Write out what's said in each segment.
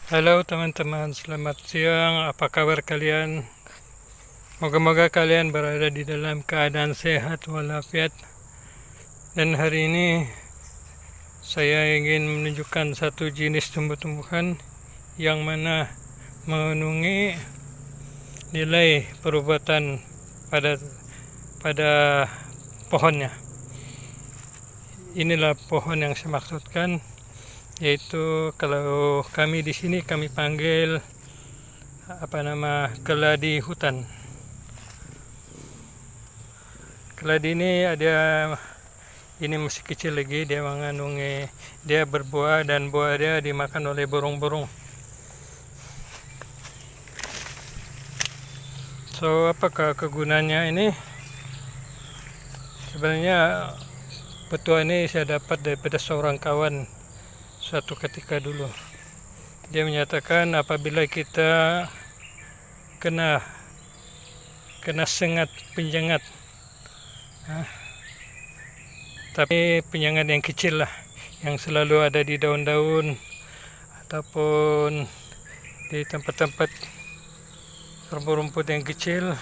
Halo teman-teman, selamat siang. Apa kabar kalian? Moga-moga kalian berada di dalam keadaan sehat walafiat. Dan hari ini saya ingin menunjukkan satu jenis tumbuh-tumbuhan yang mana mengandungi nilai perubatan pada pohonnya. Inilah pohon yang saya maksudkan, yaitu kalau kami di sini kami panggil keladi hutan. Keladi ini masih kecil lagi, dia berbuah dan buah dia dimakan oleh burung-burung. So, apakah kegunaannya ini? Sebenarnya petua ini saya dapat daripada seorang kawan suatu ketika dulu. Dia menyatakan apabila kita kena sengat penyengat, tapi penyengat yang kecil lah, yang selalu ada di daun-daun ataupun di tempat-tempat rumput-rumput yang kecil.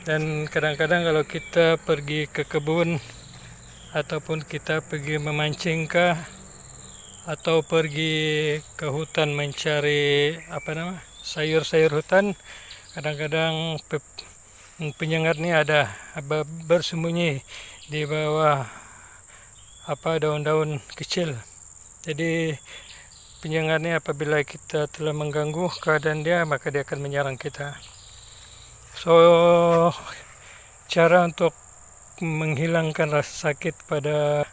Dan kadang-kadang kalau kita pergi ke kebun ataupun kita pergi memancing atau pergi ke hutan mencari sayur-sayur hutan, kadang-kadang penyengat ini ada bersembunyi di bawah daun-daun kecil. Jadi penyengat ini apabila kita telah mengganggu keadaan dia, maka dia akan menyerang kita. So, cara untuk menghilangkan rasa sakit pada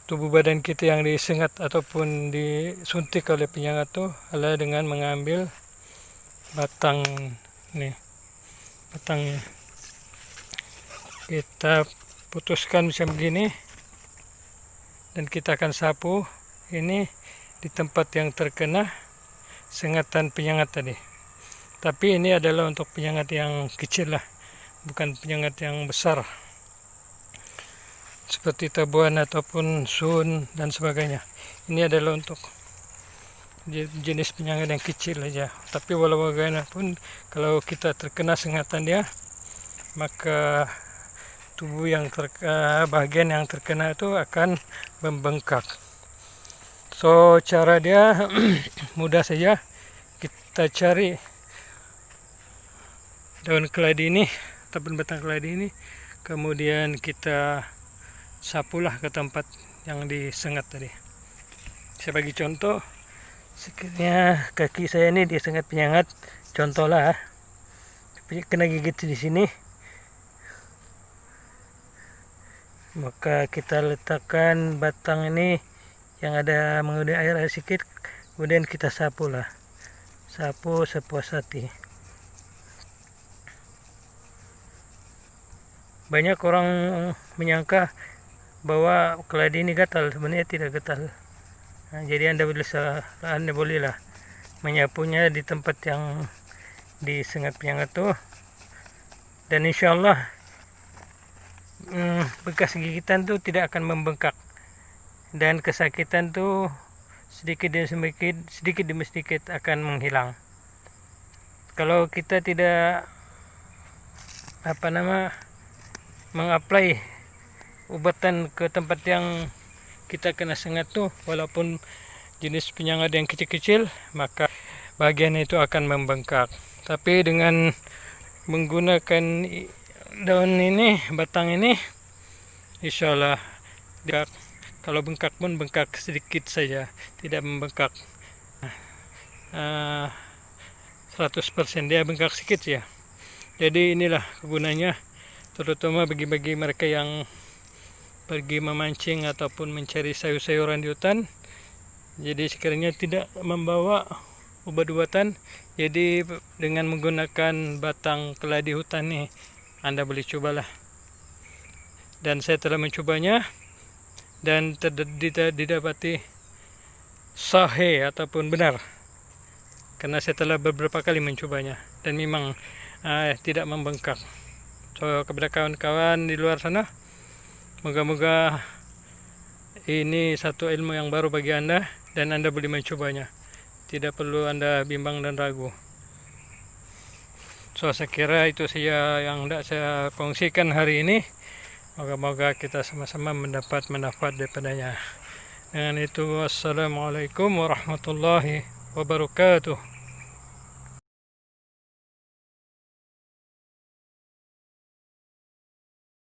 tubuh badan kita yang disengat ataupun disuntik oleh penyengat itu adalah dengan mengambil batangnya. Kita putuskan macam begini dan kita akan sapu ini di tempat yang terkena sengatan penyengat tadi. Tapi ini adalah untuk penyengat yang kecil lah, bukan penyengat yang besar seperti tabuan ataupun sun dan sebagainya. Ini adalah untuk jenis penyengat yang kecil aja. Tapi walau bagaimanapun, kalau kita terkena sengatan dia, maka tubuh bagian yang terkena itu akan membengkak. So, cara dia mudah saja. Kita cari daun keladi ini ataupun batang keladi ini, kemudian kita sapulah ke tempat yang disengat tadi. Saya bagi contoh, sekiranya kaki saya ini disengat penyengat, contohlah, kena gigit di sini, maka kita letakkan batang ini yang ada mengandung air sedikit, kemudian kita sapu sepuas hati. Banyak orang menyangka bahwa keladi ini gatal, sebenarnya tidak gatal. Jadi Anda bolehlah menyapunya di tempat yang disengat penyengat tuh, dan insya Allah bekas gigitan tuh tidak akan membengkak dan kesakitan tuh sedikit demi sedikit akan menghilang. Kalau kita tidak mengapply ubatan ke tempat yang kita kena sengat tuh, walaupun jenis penyengat yang kecil-kecil, maka bagian itu akan membengkak. Tapi dengan menggunakan daun ini, batang ini, insya Allah kalau bengkak pun bengkak sedikit saja, tidak membengkak 100%, dia bengkak sedikit ya. Jadi inilah gunanya, terutama bagi mereka yang pergi memancing ataupun mencari sayur-sayuran di hutan. Jadi sekiranya tidak membawa obat-obatan, jadi dengan menggunakan batang keladi hutan nih, Anda boleh cobalah. Dan saya telah mencobanya dan didapati sahih ataupun benar, karena saya telah beberapa kali mencobanya dan memang tidak membengkak. So, kepada kawan-kawan di luar sana, moga-moga ini satu ilmu yang baru bagi Anda dan Anda boleh mencobanya. tidak perlu Anda bimbang dan ragu. So, saya kira itu saja yang tidak saya kongsikan hari ini. Moga-moga kita sama-sama mendapat manfaat daripadanya. Dengan itu, wassalamualaikum warahmatullahi wabarakatuh.